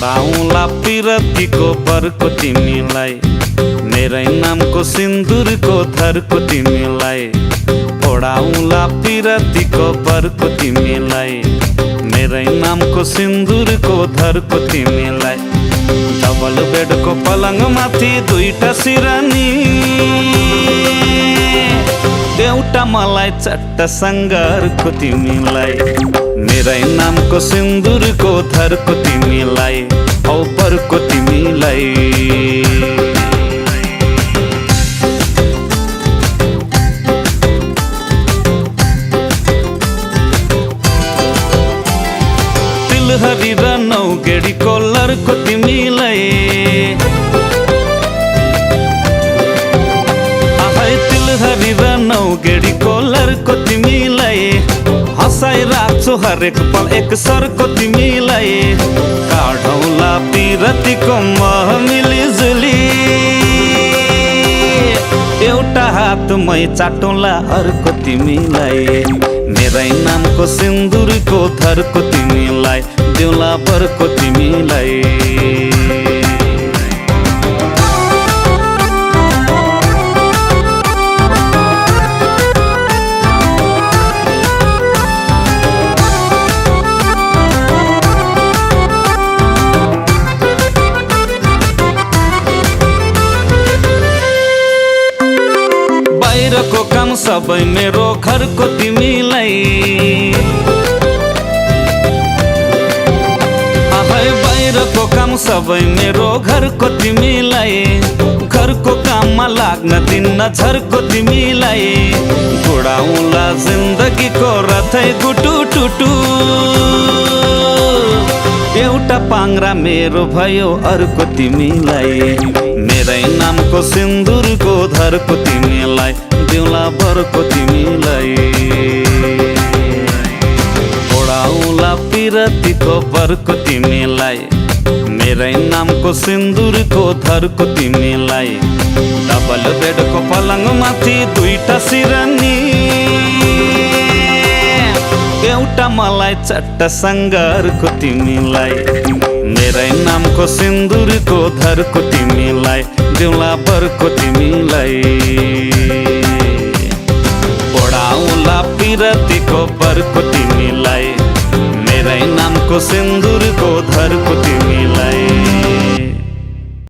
पढाउँला पिरतीको बरको तिमीलाई, मेरै नामको सिन्दुरको थरको तिमीलाई। पढाउँला पिरतीको बरको तिमीलाई, मेरै नामको सिन्दुरको थरको तिमीलाई। डबल बेडको पलङ माथि दुईटा सिरानी, एउटा मलाई चट्ट सङ्गरको तिमीलाई, मेरै नामको सिन्दुरको थरको तिमीलाई, औ बरको तिमीलाई। तिलहरी र नौगेडी कोलरको तिमीलाई, तिलहरी र नौगेडी कोलरको तिमीलाई। हँसाइ राख्छु हरेक पल एक सरको तिमीलाई, काढौँला पिरतीको मह मिलिजुली, एउटा हातमै चाटौँला अर्को तिमीलाई, मेरै नामको सिन्दुरको थरको तिमीलाई, देउला बरको तिमीलाई। बाहिरको काम सबै मेरो घरको तिमीलाई, बाहिरको काम सबै मेरो घरको तिमीलाई। घरको काममा लाग्न दिन्न झर्को तिमीलाई, घुडाउँला जिन्दगीको रथै गुटु टुटु, एउटा पाङ्रा मेरो भयो अर्को तिमीलाई, मेरै नामको सिन्दुरको धरको तिमीलाई, देउला बरको तिमीलाई। पढाउँला पिरतीको बरको तिमीलाई, मेरै नामको सिन्दुरको धरको तिमीलाई। डबल बेडको पलङ माथि दुईटा सिरानी, एउटा मलाई चट्ट सङ्गरको तिमीलाई, मेरै नामको सिन्दुरको धरको तिमीलाई, देउला बरको तिमीलाई। पढाउँला पिरतीको बरको तिमीलाई, मेरै नामको सिन्दुरको धरको तिमीलाई।